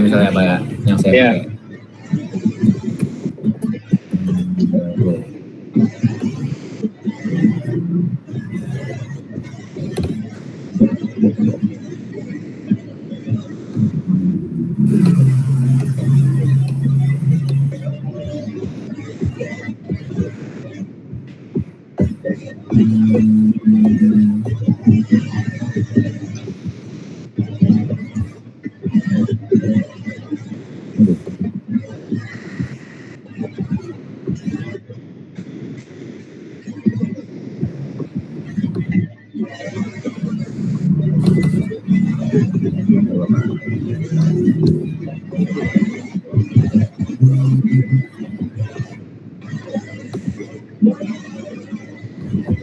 misalnya Pak ya, yang saya Ya. pakai.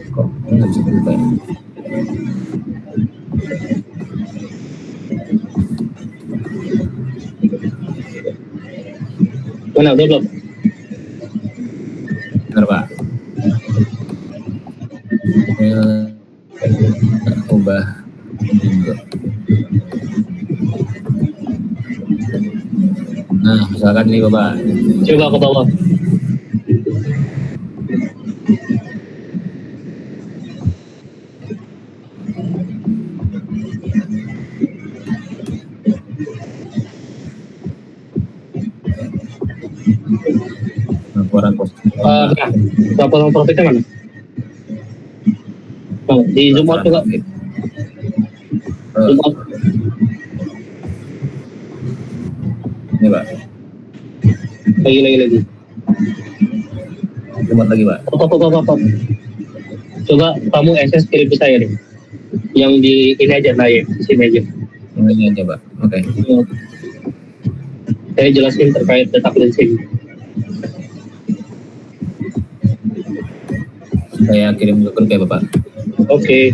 Kok nggak bisa buka ya? Mana udah belum? Benar Pak. Ubah window. Nah, misalkan ini Bapak. Coba ke bawah. Laporan positif. Nah, laporan profitnya mana? Oh, di zoom out juga. Zoom out. Ini Pak. Lagi. Zoom out lagi Pak. Pop. Coba kamu SS kirim ke saya deh. Yang di ini aja naik, di sini aja. Ini aja Pak. Oke. Saya jelasin terkait data cleansing. Saya kirim ke grup ya Bapak. Oke.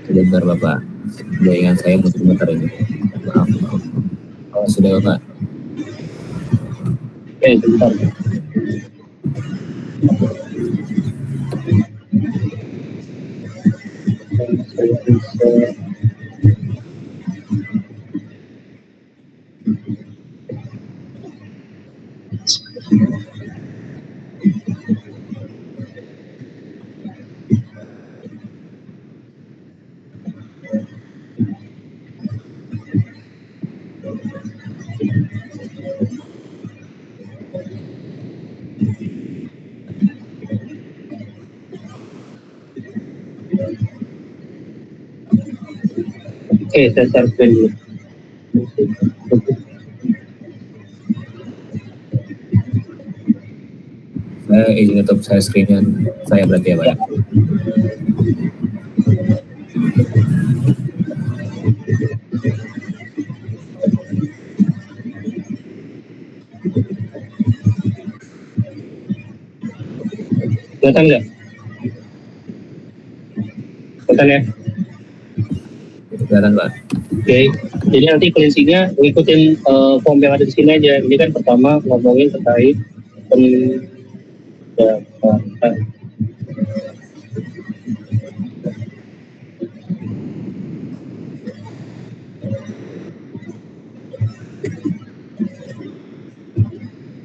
Sebentar Bapak. Jaringan saya muter-muter ini. Maaf. Oh, sudah Bapak. Oke, sebentar. Oke, saya share screen dulu. Saya izin untuk saya screen-nya saya berarti ya Pak. Ya. Kelihatan nggak? Kelihatan ya? Kelihatan Pak. Oke, jadi nanti cleansingnya ngikutin form yang ada di sini aja. Ini kan pertama ngomongin terkait pendapatan.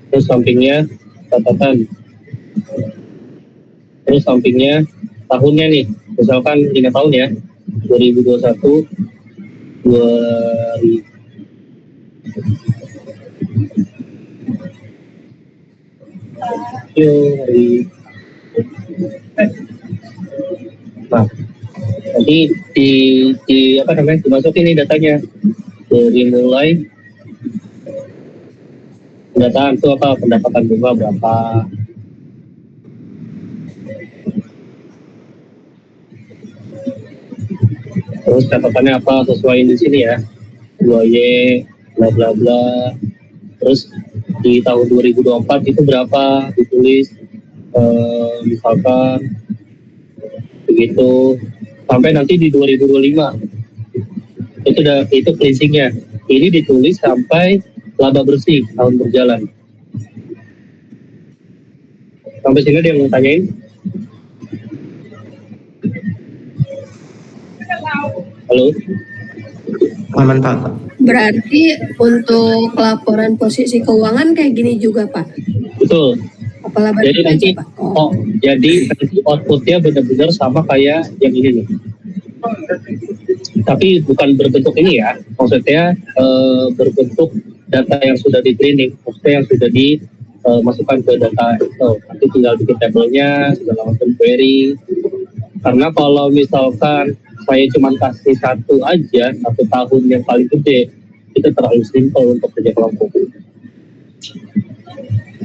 Terus sampingnya catatan. Terus sampingnya tahunnya nih, misalkan 5 tahun ya, 2021, 2000. Nah, nanti di apa namanya dimasukin nih datanya dari mulai pendataan itu apa, pendapatan bunga berapa, terus catatannya apa sesuai di sini ya, 2Y bla bla bla, terus di tahun 2024 itu berapa ditulis, misalkan begitu, sampai nanti di 2025 itu cleansingnya. Ini ditulis sampai laba bersih tahun berjalan. Sampai sini dia mau tanyain. Halo. Aman Pak. Berarti untuk laporan posisi keuangan kayak gini juga Pak? Betul. Apalah Jadi nanti Pak? Oh. jadi nanti outputnya benar-benar sama kayak yang ini nih. Tapi bukan berbentuk ini ya, maksudnya berbentuk data yang sudah di cleaning, maksudnya yang sudah dimasukkan ke data Excel. Nanti tinggal bikin tabelnya, segala macam query. Karena kalau misalkan saya cuma kasih satu aja, 1 tahun yang paling gede, itu terlalu simpel untuk kerja kelompok.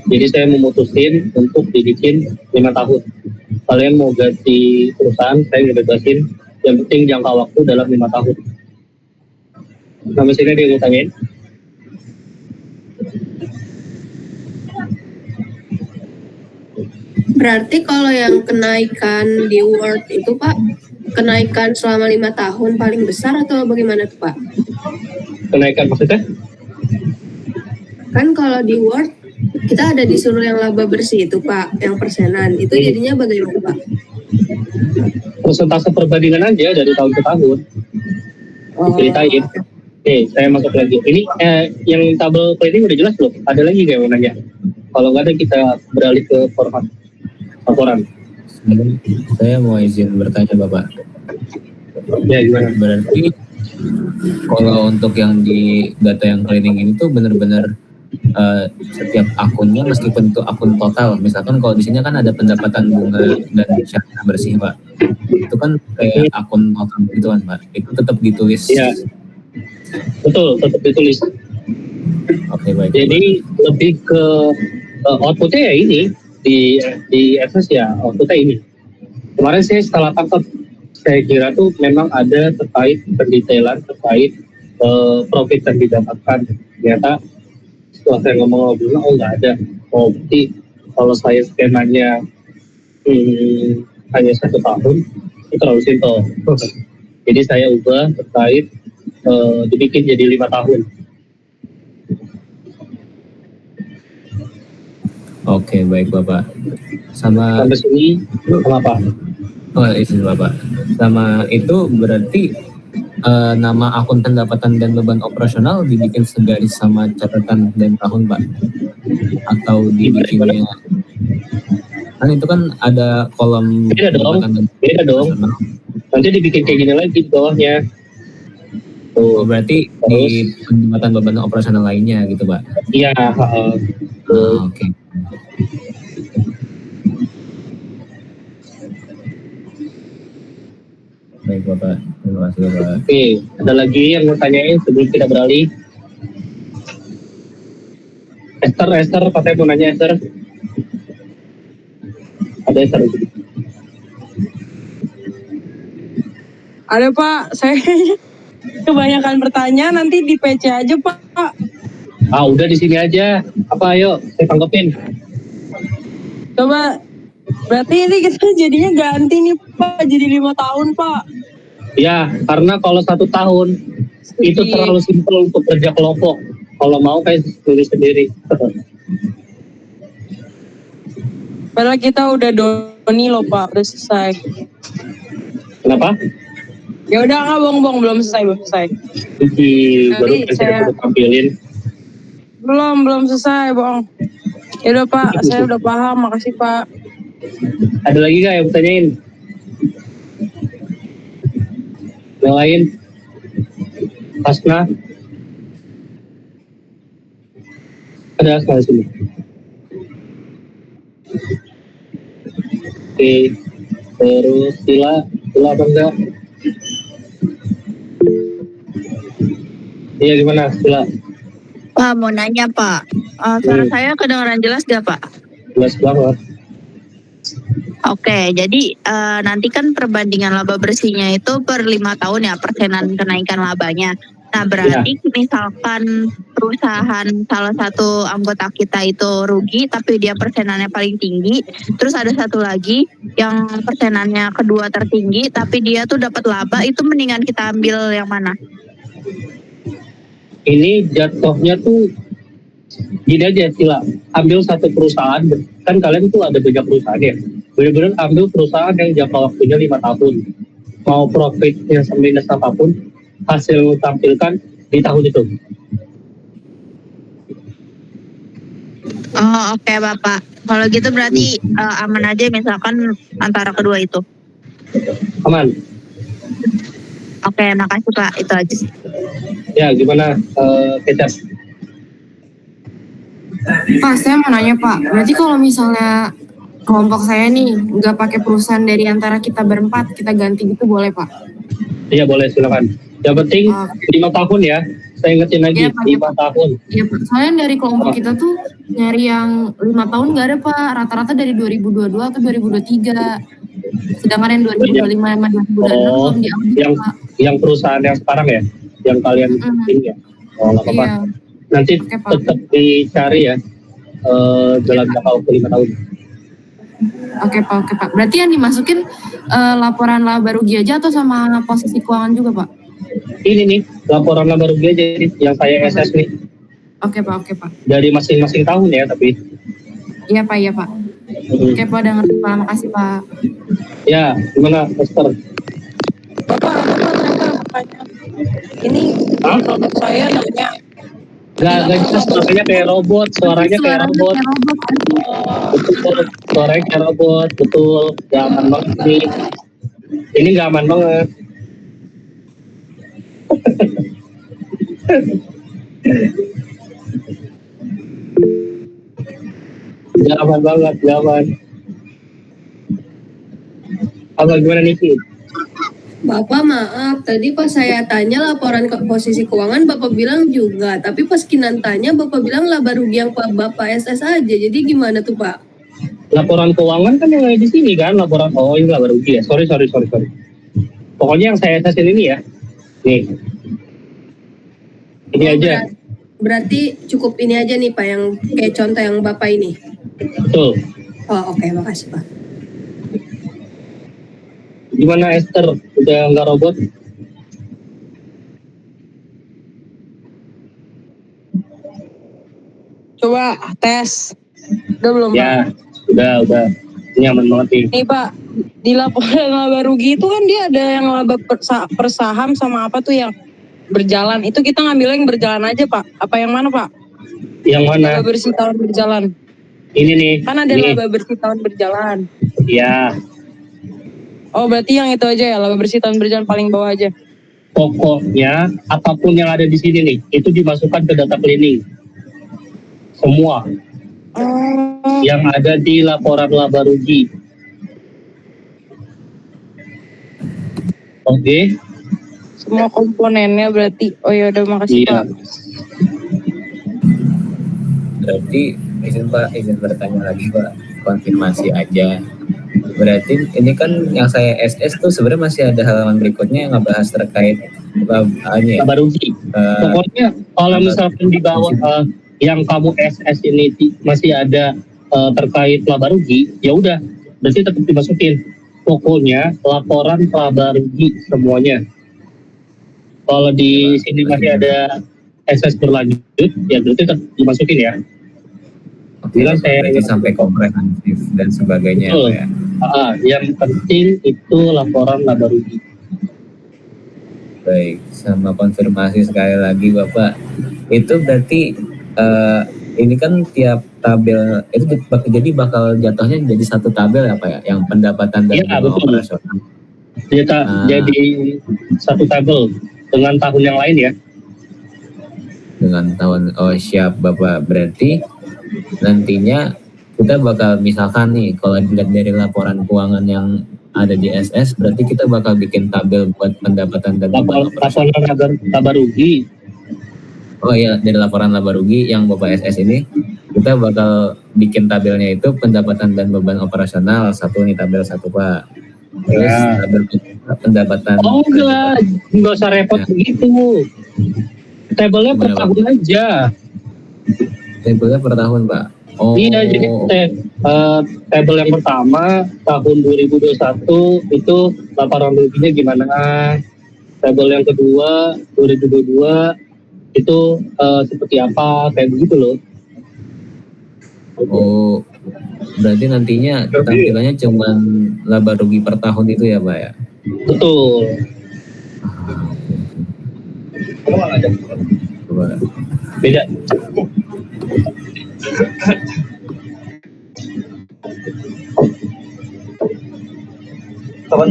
Jadi saya memutusin untuk dibikin 5 tahun. Kalian mau ganti perusahaan, saya ngebebasin. Yang penting jangka waktu dalam 5 tahun. Sampai sini dia mau tanyain. Berarti kalau yang kenaikan di Word itu Pak, kenaikan selama 5 tahun paling besar atau bagaimana tuh Pak? Kenaikan maksudnya? Kan kalau di Word kita ada disuruh yang laba bersih itu Pak, yang persenan. Itu jadinya bagaimana Pak? Persentase perbandingan aja dari tahun ke tahun. Ceritain. Oke, saya masuk lagi. Ini yang tabel cleaning udah jelas belum? Ada lagi nggak yang mau nanya? Kalau nggak ada kita beralih ke format laporan. Saya mau izin bertanya Bapak. Ya gimana? Berarti kalau untuk yang di data yang cleaning ini tuh benar-benar setiap akunnya meskipun itu akun total, misalkan kalau di sini kan ada pendapatan bunga dan syariah bersih Pak, itu kan kayak akun total gitu kan Pak, itu tetap ditulis. Iya, betul, tetap ditulis. Oke, baik. Jadi lebih ke outputnya ya ini di SS ya, outputnya ini. Kemarin saya setelah tangkap, saya kira tuh memang ada terkait pendetailan terkait profit yang didapatkan. Ternyata setelah saya ngomong-ngomong, oh nggak ada. Oh berarti kalau saya skemanya hanya 1 tahun, itu terlalu simpel. Jadi saya ubah terkait dibikin jadi 5 tahun. Oke, baik Bapak. Sampai sini kenapa? Oh, izin Bapak. Sama itu berarti nama akun pendapatan dan beban operasional dibikin segaris sama catatan dan tahun Pak? Atau dibikinnya? Kan itu kan ada kolom beda dong. Nanti dibikin kayak gini lagi di bawahnya. Oh, berarti di pendapatan beban operasional lainnya gitu Pak? Iya. Oke. Baik Bapak, terima kasih Bapak. Oke, ada lagi yang mau tanyain sebelum kita beralih? Esther, katanya mau nanya Esther. Ada Esther. Ada Pak, saya kebanyakan bertanya, nanti di PC aja Pak. Udah di sini aja. Apa ayo, saya tanggepin. Coba, berarti ini kita jadinya ganti nih Pak, jadi 5 tahun Pak. Ya, karena kalau 1 tahun itu terlalu simpel untuk kerja kelompok. Kalau mau kayak sendiri. Padahal kita udah doni loh Pak, udah selesai. Kenapa? Ya udah nggak bohong, belum selesai. Baru saya tampilin. Belum selesai bohong. Ya udah Pak, saya udah paham, makasih Pak. Ada lagi nggak yang bertanyain? Yang lain? Hasna? Ada Hasna di sini. Oke, terus Sila apa enggak? Iya gimana Sila? Pak, mau nanya Pak, suara saya kedengaran jelas gak Pak? Jelas banget. Oke, jadi nanti kan perbandingan laba bersihnya itu per 5 tahun ya, persenan kenaikan labanya. Nah, berarti misalkan perusahaan salah satu anggota kita itu rugi, tapi dia persenannya paling tinggi. Terus ada satu lagi yang persenannya kedua tertinggi, tapi dia tuh dapat laba. Itu mendingan kita ambil yang mana? Ini jatuhnya tuh gini aja Sila, ambil satu perusahaan, kan kalian tuh ada banyak perusahaan ya, benar-benar ambil perusahaan yang jangka waktunya 5 tahun, mau profitnya minus apapun, hasil tampilkan di tahun itu. Oh, oke, Bapak. Kalau gitu berarti aman aja misalkan antara kedua itu. Aman. Oke, makasih Pak. Itu aja sih. Ya gimana Kecap? Pak, saya mau nanya Pak, berarti kalau misalnya kelompok saya nih nggak pakai perusahaan dari antara kita berempat, kita ganti gitu boleh Pak? Iya boleh, silakan. Yang penting 5 tahun ya, saya ingetin lagi, Iya, Pak. 5 tahun. Iya Pak, soalnya dari kelompok kita tuh nyari yang 5 tahun nggak ada Pak, rata-rata dari 2022 atau 2023. Sedangkan yang 2025 sama 2026 Oh, belum diambil yang Pak. yang perusahaan yang sekarang ya, yang kalian ini ya. Oh nggak apa-apa. Iya. Nanti Oke, Pak. tetap dicari ya dalam jangka waktu 5 tahun. Oke Pak. Berarti yang dimasukin laporan laba rugi aja atau sama posisi keuangan juga Pak? Ini nih laporan laba rugi aja nih, yang saya SS nih Oke Pak. dari masing-masing tahun ya, tapi Iya Pak. Oke Pak, udah ngerti Pak, makasih Pak. ya gimana Esther? Bapak makanya ini Hah? produk saya nanya Gak jelas, suaranya kayak robot, suaranya kayak robot. Betul, suaranya kayak robot, betul. Gak aman banget nih. Ini gak aman banget. Gak aman banget, gak aman. Apa gimana nih Ki? Bapak maaf, tadi pas saya tanya laporan ke posisi keuangan Bapak bilang juga, tapi pas Kinan tanya Bapak bilang laba rugi yang Bapak SS aja. Jadi gimana tuh Pak? Laporan keuangan kan yang ada di sini kan, laporan ini laba rugi ya. Sorry. Pokoknya yang saya SS ini ya. Nih. Ini Oh, aja. Berarti cukup ini aja nih Pak, yang kayak contoh yang Bapak ini. Betul. Oh oke, makasih Pak. Gimana Esther? Udah nggak robot? coba tes. Udah belum Pak? Ya, udah. Ini aman banget nih. Nih Pak, di laporan laba rugi itu kan dia ada yang laba per saham sama apa tuh yang berjalan. Itu kita ngambil yang berjalan aja Pak. Apa yang mana Pak? Yang mana? Laba bersih tahun berjalan. Ini nih. Kan ada Ini. laba bersih tahun berjalan. Ya, Oh berarti yang itu aja ya, laba bersih tahun berjalan paling bawah aja. pokoknya apapun yang ada di sini nih, itu dimasukkan ke data cleaning. Semua Oh, yang ada di laporan laba rugi. Oke. semua komponennya berarti. Oh ya udah makasih Iya. Pak. Berarti izin bertanya lagi Pak, konfirmasi aja. Berarti ini kan yang saya SS tuh sebenarnya masih ada halaman berikutnya yang ngebahas terkait Laba rugi. Pokoknya kalau misalkan di bawah yang kamu SS ini masih ada terkait laba rugi, ya udah, berarti tetap dimasukin. Pokoknya laporan laba rugi semuanya. Kalau di sini masih ada SS berlanjut, ya berarti tetap dimasukin ya. Bilang saya berarti sampai komprehensif dan sebagainya Betul. ya. Yang penting itu laporan laba rugi. Baik, sama konfirmasi sekali lagi Bapak. Itu berarti ini kan tiap tabel itu jadi bakal jatuhnya jadi satu tabel apa ya? Yang pendapatan dan Iya, betul. operasional. Jadi satu tabel dengan tahun yang lain ya. Dengan tahun siap Bapak, berarti nantinya kita bakal misalkan nih kalau dilihat dari laporan keuangan yang ada di SS berarti kita bakal bikin tabel buat pendapatan dan beban operasional. Laporan laba rugi. Oh iya, dari laporan laba rugi yang Bapak SS ini kita bakal bikin tabelnya itu pendapatan dan beban operasional satu nih, tabel satu Pak. Terus Ya. tabel pendapatan. Oh enggak usah repot begitu. Tabelnya per Gimana, Pak? tahun aja. Tabelnya per tahun, Pak. Oh. Iya, jadi tabel yang pertama tahun 2021 itu laporan ruginya gimana? Tabel yang kedua 2022 itu seperti apa? Kayak begitu loh. Oh, berarti nantinya tampilannya cuma laba rugi per tahun itu ya, Pak ya? Betul. Coba. Beda. Kapan?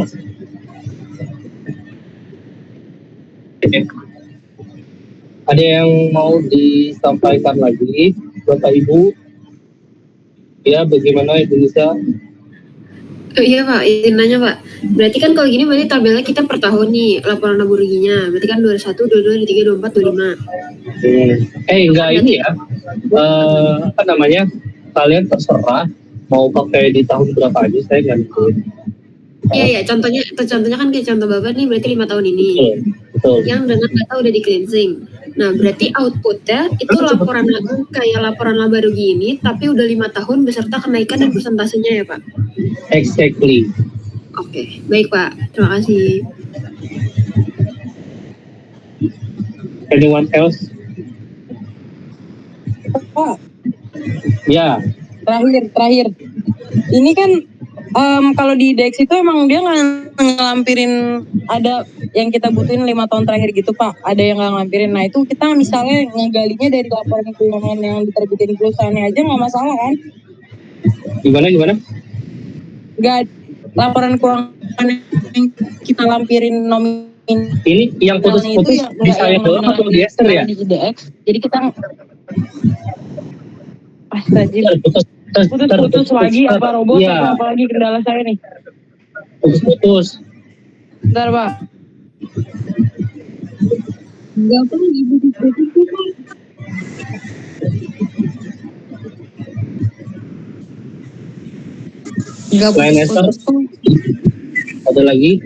Ada yang mau disampaikan lagi, Bapak Ibu? Ya, bagaimana Indonesia? Oh, iya Pak, izin nanya Pak. Berarti kan kalau gini berarti tabelnya kita per tahun nih laporan laba ruginya. Berarti kan 21, 22, 23, 24, 25. Enggak ini ya. Apa namanya? Kalian terserah mau pakai di tahun berapa aja, saya nggak ngikutin. Iya iya, contohnya kan kayak contoh Bapak nih berarti 5 tahun ini. Betul. Yang dengan data udah di cleansing. Nah, berarti outputnya itu laporan laba rugi ini tapi udah 5 tahun beserta kenaikan dan persentasenya ya Pak. Exactly. Oke, baik Pak. Terima kasih. Anyone else? Pak, Ya. terakhir. Ini kan kalau di Dex itu emang dia nggak ngelampirin ada yang kita butuhin 5 tahun terakhir gitu Pak. Ada yang nggak ngelampirin. Nah itu kita misalnya ngegalinya dari laporan keuangan yang diterbitin perusahaannya aja nggak masalah kan? Gimana? Nggak, laporan keuangan yang kita lampirin nomin Ini yang putus-putus di saya doang atau di Esther ya? di IDX. Jadi kita Astagfirullah. Putus lagi apa robot ya. atau apa lagi kendala saya nih? Putus. Bentar Pak. Enggak apa Selain Esther, ada lagi?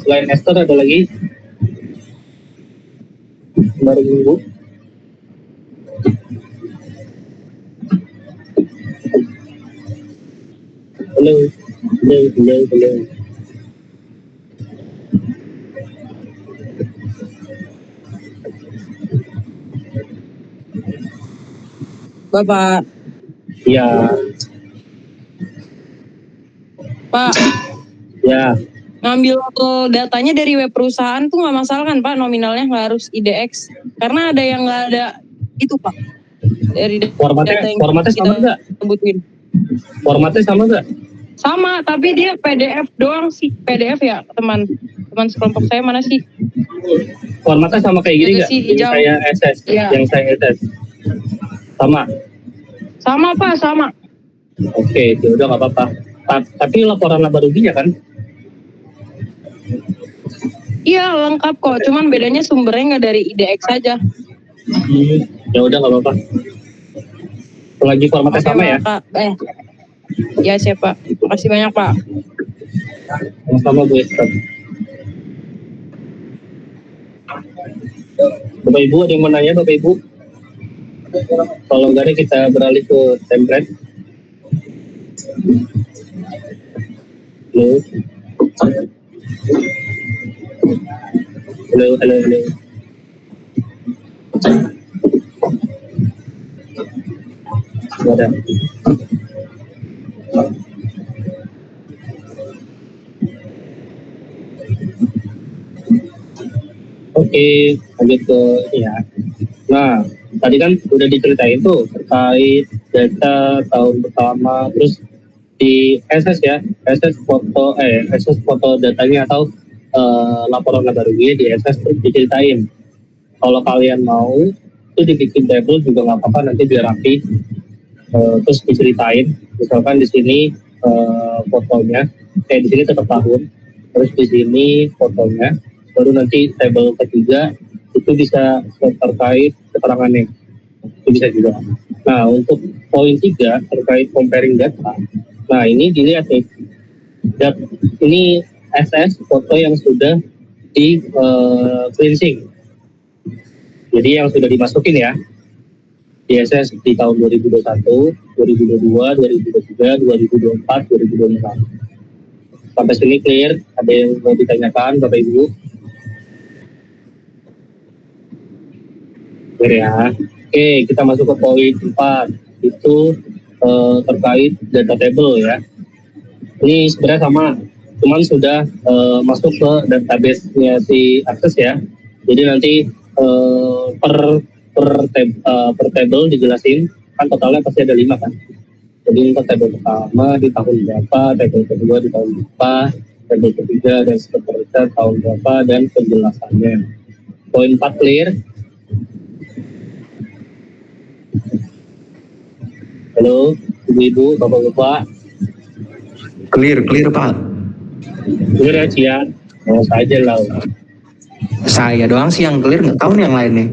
Selain Esther ada lagi? Baru minggu. Halo. Bapak. Ya. Pak. Ya. Ngambil datanya dari web perusahaan tuh nggak masalah kan Pak, nominalnya nggak harus IDX karena ada yang nggak ada itu Pak dari Formatnya sama nggak? Sebutin. Formatnya sama nggak? Sama, tapi dia PDF doang sih, PDF ya teman sekelompok saya mana sih? Formatnya sama kayak gini nggak? Yang saya SS, ya. Yang saya SS, sama. Sama Pak, sama. Oke, ya udah nggak apa-apa. Tapi laporan laba ruginya kan? Iya lengkap kok, cuman bedanya sumbernya nggak dari IDX saja. Ya udah nggak apa-apa. Lagi formatnya sama ya? Ya siapa? Makasih banyak Pak. Sama-sama Bu Esther. Bapak Ibu ada yang mau nanya Bapak Ibu? Kalau nggak ada kita beralih ke template. Halo. Ada. Oke, lanjut ke ya. Nah, tadi kan udah diceritain tuh terkait data tahun pertama, terus di SS ya, SS foto datanya atau laporan laba rugi di SS terus diceritain. Kalau kalian mau itu dibikin table juga nggak apa-apa, nanti biar rapi. Terus diceritain, misalkan di sini fotonya, kayak di sini tetap tahun, terus di sini fotonya, baru nanti table ketiga itu bisa terkait keterangannya, itu bisa juga. Nah untuk poin 3 terkait comparing data. Nah ini dilihat nih, ini SS foto yang sudah di cleansing. Jadi yang sudah dimasukin ya, di SS di tahun 2021, 2022, 2023, 2024, 2025. Sampai sini clear? Ada yang mau ditanyakan Bapak Ibu? Clear ya? Oke, kita masuk ke poin 4. Itu terkait data table ya. Ini sebenarnya sama, cuman sudah masuk ke database-nya si Access ya. Jadi nanti per table dijelasin, kan totalnya pasti ada 5 kan. Jadi untuk table pertama di tahun berapa, table kedua di tahun berapa, table ketiga dan seterusnya tahun berapa, dan penjelasannya. Poin 4 clear? Halo, ibu-ibu, bapak-bapak. Clear Pak. Clear ya, Cia? Mau saja lah. Saya doang sih yang clear, nggak tahu nih yang lain nih.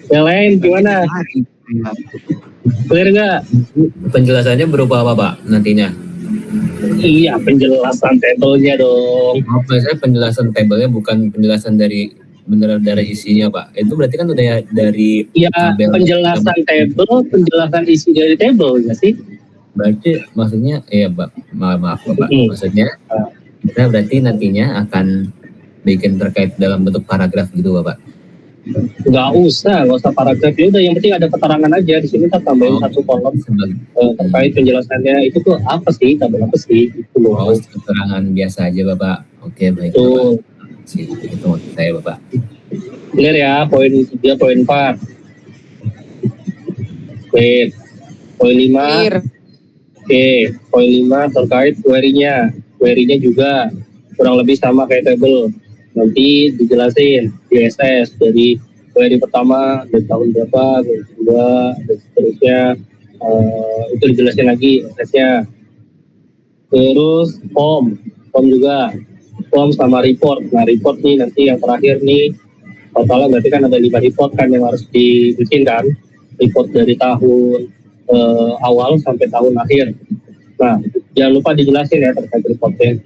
Yang lain gimana? Clear nggak? Penjelasannya berupa apa Pak nantinya? Iya, penjelasan tabelnya dong. Maksudnya penjelasan tabelnya bukan penjelasan dari beneran dari isinya Pak. Itu berarti kan udah dari Iya, tabel. penjelasan table, penjelasan isi dari table nggak sih? Berarti maksudnya ya Pak, maaf Bapak. Maksudnya kita berarti nantinya akan bikin terkait dalam bentuk paragraf gitu Bapak. Nggak usah paragraf ya udah, yang penting ada keterangan aja di sini. Kita tambahin satu kolom terkait penjelasannya itu tuh apa sih, tabel apa sih itu loh. Oh, keterangan biasa aja Bapak. Oke baik Tuh. Bapak. Itu maksud saya Bapak. Clear ya, poin 3, poin 4. Oke, poin 5. Clear. Oke, poin 5 terkait query-nya. Query-nya juga kurang lebih sama kayak table. Nanti dijelasin di SS dari query pertama dari tahun berapa, dari kedua, dan seterusnya. Itu dijelasin lagi SS-nya. Terus form juga. Form sama report. Nah, report nih nanti yang terakhir nih, totalnya berarti kan ada 5 report kan yang harus dibikin kan. Report dari tahun awal sampai tahun akhir. Nah, jangan lupa dijelasin ya terkait reportnya.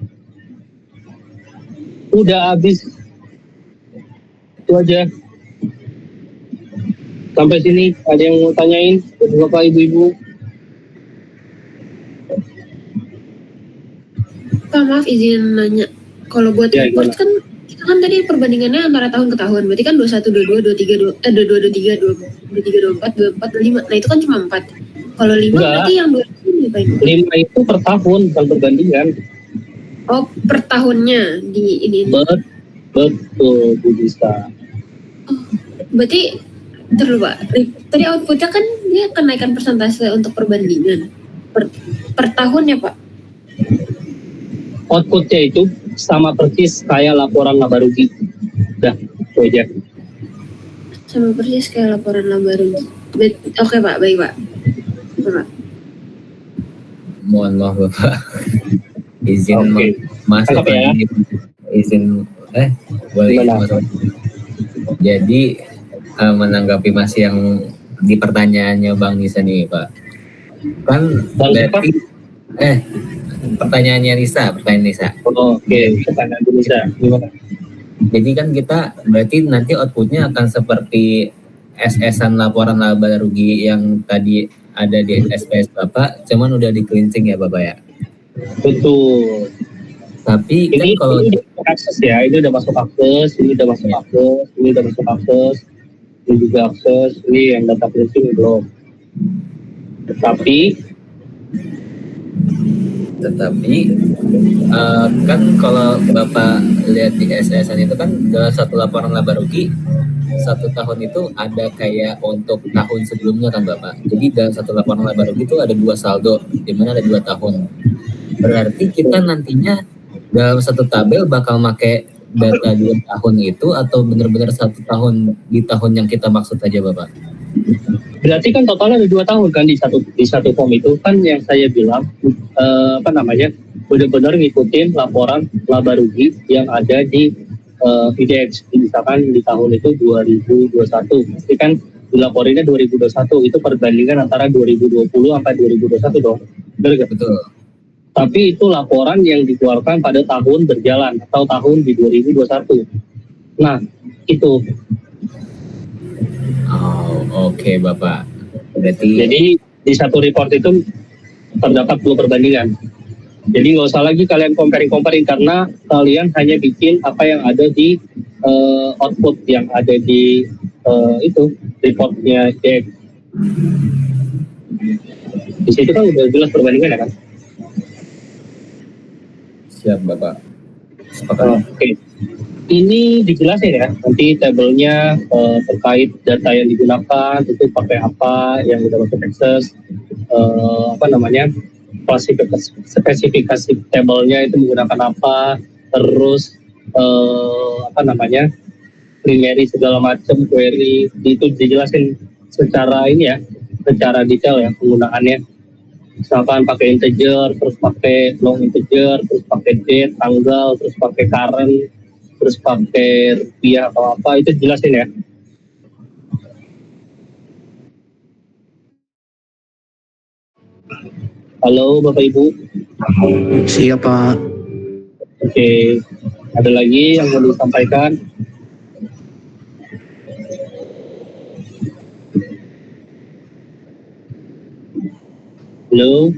Udah habis. Itu aja. Sampai sini ada yang mau tanyain? Bapak, ibu-ibu? Pak, maaf izin nanya. Kalau buat Ya, report kan kita kan tadi perbandingannya antara tahun ke tahun. Berarti kan 21, 22, 23, 23, 24, 25. Nah, itu kan cuma 4. Kalau 5 Enggak. berarti yang 20 Pak. 5 itu per tahun, bukan perbandingan. Oh, per tahunnya di ini. Betul, Bu Dista. Berarti terus Pak, tadi outputnya kan dia kenaikan persentase untuk perbandingan per tahun ya Pak? Outputnya itu sama persis kayak laporan laba rugi. Dah, itu aja. Sama persis kayak laporan laba rugi. Oke Pak, baik Pak. Oke, Pak. Mohon maaf Bapak. Izin Oke. masuk Cakep ya. lagi. Izin boleh Gimana? masuk. Jadi menanggapi masih yang di pertanyaannya Bang Nisa nih Pak. Kan Bang siapa? berarti pertanyaan Nisa. Oke, pertanyaan Indonesia. Gimana? Jadi kan kita berarti nanti outputnya akan seperti SS-an laporan laba rugi yang tadi ada di SPS Bapak, cuman udah di cleansing ya Bapak ya. Betul. Tapi kan Ini kalau udah masuk akses ya, ini udah masuk akses, ini udah masuk akses, ini udah masuk akses, ini juga akses, ini yang data cleansing belum. Tetapi kan kalau Bapak lihat di SSN itu kan dalam satu laporan laba rugi 1 tahun itu ada kayak untuk tahun sebelumnya kan Bapak. Jadi dalam satu laporan laba rugi itu ada 2 saldo, di mana ada 2 tahun. Berarti kita nantinya dalam satu tabel bakal pakai data 2 tahun itu atau benar-benar 1 tahun di tahun yang kita maksud aja Bapak? berarti kan totalnya ada 2 tahun kan di satu form itu kan yang saya bilang benar-benar ngikutin laporan laba rugi yang ada di IDX, misalkan di tahun itu 2021, pasti kan dilaporinnya 2021, itu perbandingan antara 2020 sampai 2021 dong. Benar nggak? Betul. Tapi itu laporan yang dikeluarkan pada tahun berjalan atau tahun di 2021. Nah, itu. Oh, oke Bapak. Berarti Jadi di satu report itu terdapat 2 perbandingan. Jadi nggak usah lagi kalian comparing karena kalian hanya bikin apa yang ada di output yang ada di itu reportnya Jack. Di situ kan udah jelas perbandingan ya kan? siap Bapak. Sepakat. Oke. Ini dijelasin ya, nanti tabelnya terkait data yang digunakan, itu pakai apa, yang udah masuk Access, spesifikasi tabelnya itu menggunakan apa, terus primary segala macam query, itu dijelasin secara ini ya, secara detail ya penggunaannya. Misalkan pakai integer, terus pakai long integer, terus pakai date, tanggal, terus pakai current, terus pakai rupiah atau apa, itu jelasin ya. Halo Bapak Ibu. Siap Pak. Oke, ada lagi yang mau disampaikan? Halo.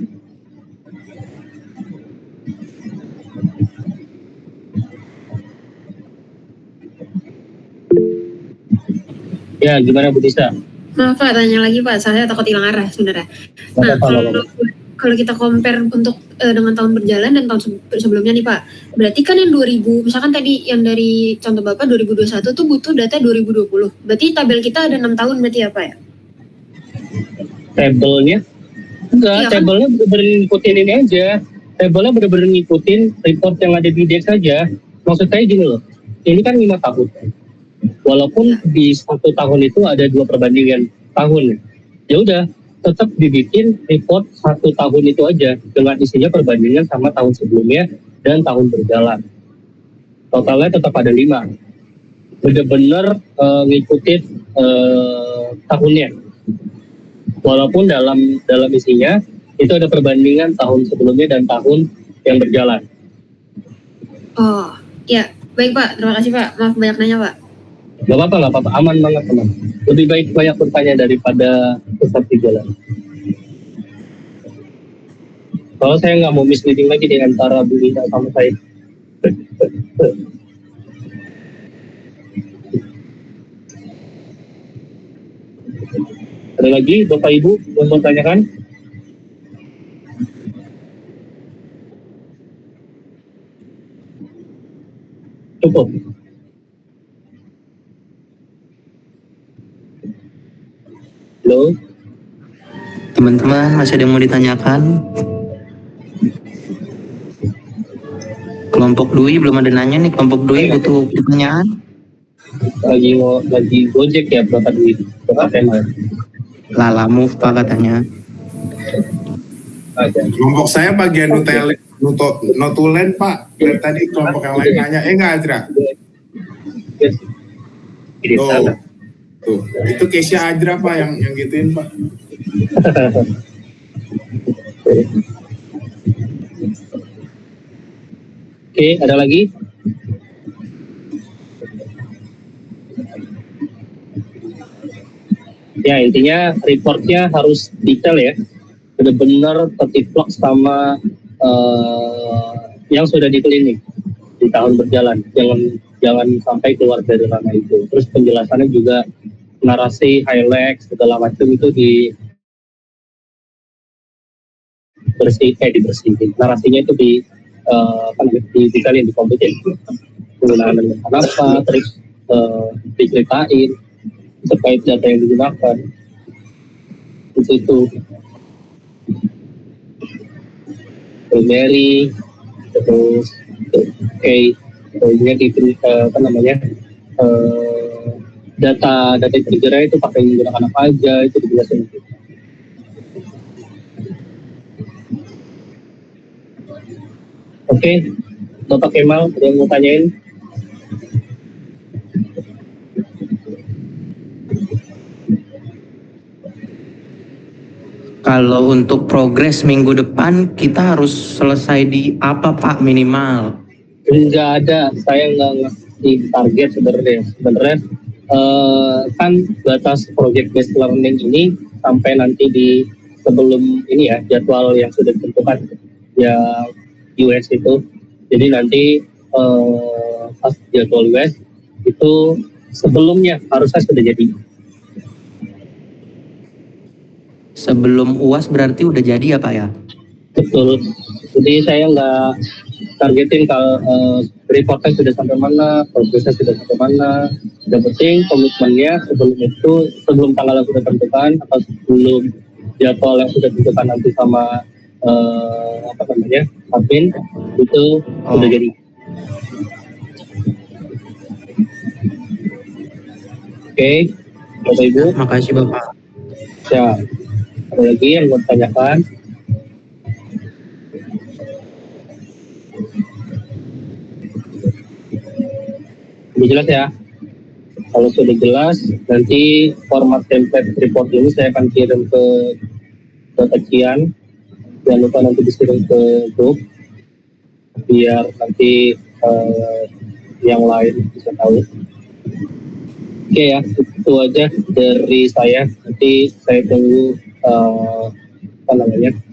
Ya, gimana Bu Tisa? Maaf Pak, tanya lagi Pak, saya takut hilang arah sebenarnya. Nah, kalau kita compare untuk dengan tahun berjalan dan tahun sebelumnya nih Pak, berarti kan yang 2000, misalkan tadi yang dari contoh Bapak 2021 tuh butuh data 2020. Berarti tabel kita ada 6 tahun berarti ya Pak ya? Tabelnya? Enggak, Iya, kan? tabelnya bener-bener ngikutin ini aja. Tabelnya bener-bener ngikutin report yang ada di Dex aja. Maksud saya gini loh, ini kan 5 tahun. Walaupun di 1 tahun itu ada 2 perbandingan tahun. Ya udah, tetap dibikin report 1 tahun itu aja dengan isinya perbandingan sama tahun sebelumnya dan tahun berjalan. Totalnya tetap ada 5. Bener-bener ngikutin tahunnya. Walaupun dalam isinya itu ada perbandingan tahun sebelumnya dan tahun yang berjalan. Oh, ya. Baik Pak, terima kasih Pak. Maaf banyak nanya Pak. Gak apa-apa, aman banget teman. Lebih baik banyak bertanya daripada tetap di jalan. Kalau saya nggak mau misleading lagi di antara Bu Ina sama saya. Ada lagi Bapak Ibu yang mau tanyakan? Cukup. Halo? Teman-teman masih ada yang mau ditanyakan? Kelompok Dwi belum ada nanya nih, kelompok Dwi butuh pertanyaan? Lagi Gojek ya berapa duit? Berapa tema? Lala move Pak katanya. Kelompok saya bagian notulen Pak. Dari tadi kelompok yang lain nanya, enggak Adra? Tuh, itu Kesia Adra Pak yang gituin Pak. Oke, ada lagi? Ya, intinya reportnya harus detail ya. Benar-benar tertiplok sama yang sudah di klinik di tahun berjalan. Jangan sampai keluar dari ranah itu. Terus penjelasannya juga narasi, highlight, segala macam itu dibersihin. Narasinya itu dikalian dikompetin. Penggunaan apa, terus diceritain terkait data yang digunakan. Itu primary, terus data trigger itu pakai menggunakan apa aja, itu dijelasin. Oke, Bapak Kemal ada yang mau tanyain? Kalau untuk progres minggu depan kita harus selesai di apa Pak minimal? Nggak ada, saya nggak ngasih target sebenarnya. Kan batas project based learning ini sampai nanti di sebelum ini ya jadwal yang sudah ditentukan yang US itu. Jadi nanti pas jadwal US itu sebelumnya harusnya sudah jadi. Sebelum UAS berarti udah jadi ya Pak ya? Betul. Jadi saya nggak targetin kalau reportnya sudah sampai mana, progresnya sudah sampai mana. Yang penting komitmennya sebelum tanggal yang sudah ditentukan atau sebelum jadwal yang sudah ditentukan nanti sama admin itu sudah jadi. Oke, Bapak Ibu. Makasih Bapak. Ya, ada lagi yang mau tanyakan? Sudah jelas ya? Kalau sudah jelas, nanti format template report ini saya akan kirim ke Cian. Jangan lupa nanti dikirim ke grup biar nanti yang lain bisa tahu. Oke ya, itu aja dari saya. Nanti saya tunggu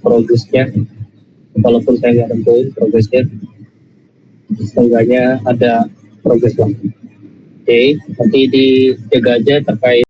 progresnya. Walaupun saya nggak tentuin progresnya, setengahnya ada progres lah. Oke, nanti dijaga aja terkait